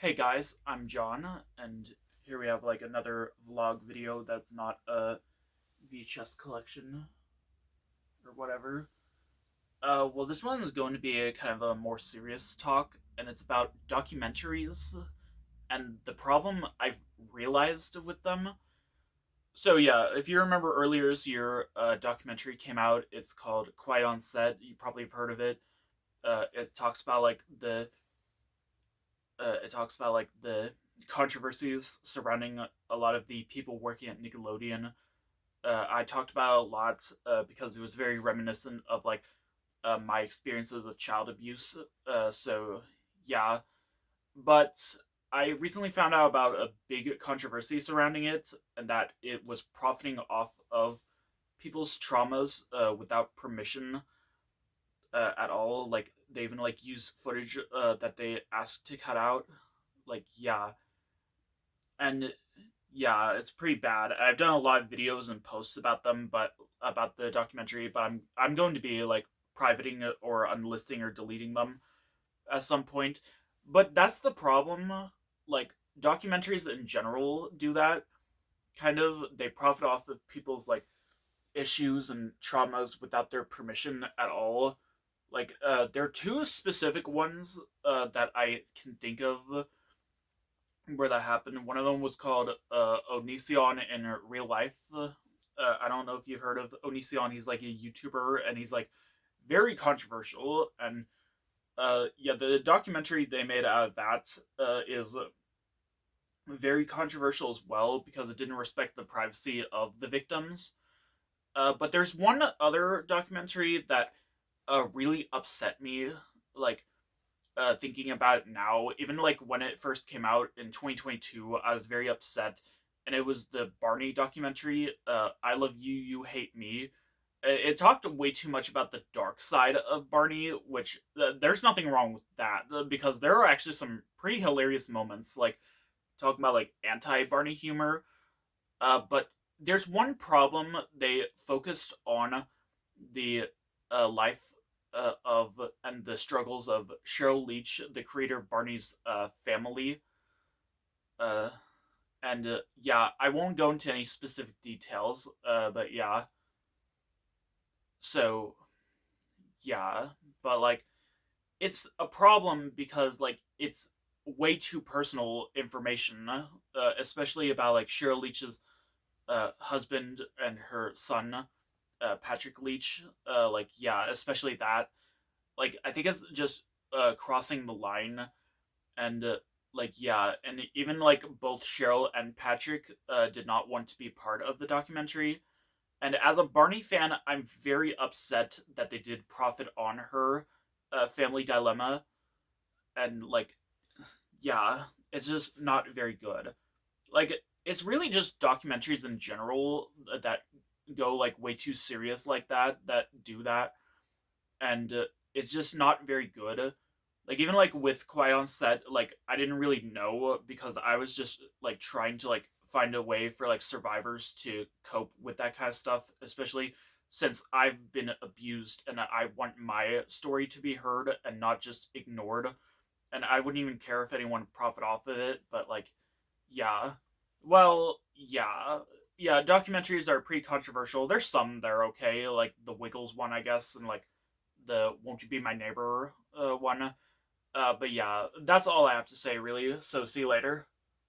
Hey guys, I'm John, and here we have like another vlog video that's not a VHS collection or whatever. Well, this one is going to be a kind of a more serious talk, and it's about documentaries and the problem I've realized with them. So yeah, if you remember earlier this year, a documentary came out. It's called Quiet on Set. You probably have heard of it. It talks about the controversies surrounding a lot of the people working at Nickelodeon. I talked about a lot because it was very reminiscent of my experiences of child abuse. So yeah, but I recently found out about a big controversy surrounding it, and that it was profiting off of people's traumas without permission at all. Like they even use footage that they asked to cut out. Yeah, and yeah, it's pretty bad. I've done a lot of videos and posts about them, but about the documentary, but I'm going to be privating it or unlisting or deleting them at some point. But that's the problem. Like documentaries in general do that. Kind of they profit off of people's issues and traumas without their permission at all. There are two specific ones that I can think of where that happened. One of them was called Onision in real life. I don't know if you've heard of Onision. He's like a YouTuber and he's like very controversial. And yeah, the documentary they made out of that is very controversial as well because it didn't respect the privacy of the victims. But there's one other documentary that really upset me. Like thinking about it now, even like when it first came out in 2022, I was very upset. And it was the Barney documentary, I Love You, You Hate Me. It talked way too much about the dark side of Barney, which there's nothing wrong with that because there are actually some pretty hilarious moments, like talking about like anti Barney humor. But there's one problem. They focused on the life of and the struggles of Cheryl Leach, the creator of Barney's family. Uh, and Yeah, I won't go into any specific details, but yeah. So yeah, but it's a problem because it's way too personal information, especially about Cheryl Leach's husband and her son, Patrick Leach. Yeah, especially that. I think it's just crossing the line, and yeah, and even both Cheryl and Patrick did not want to be part of the documentary. And as a Barney fan, I'm very upset that they did profit on her family dilemma, and yeah, it's just not very good. Like it's really just documentaries in general that go way too serious that do that, and it's just not very good. Even with Quiet on Set, I didn't really know because I was just trying to find a way for survivors to cope with that kind of stuff, especially since I've been abused and I want my story to be heard and not just ignored. And I wouldn't even care if anyone profit off of it, but yeah. Well, yeah. Yeah, documentaries are pretty controversial. There's some that are okay, like the Wiggles one, I guess, and the Won't You Be My Neighbor one. But yeah, that's all I have to say, really. So see you later.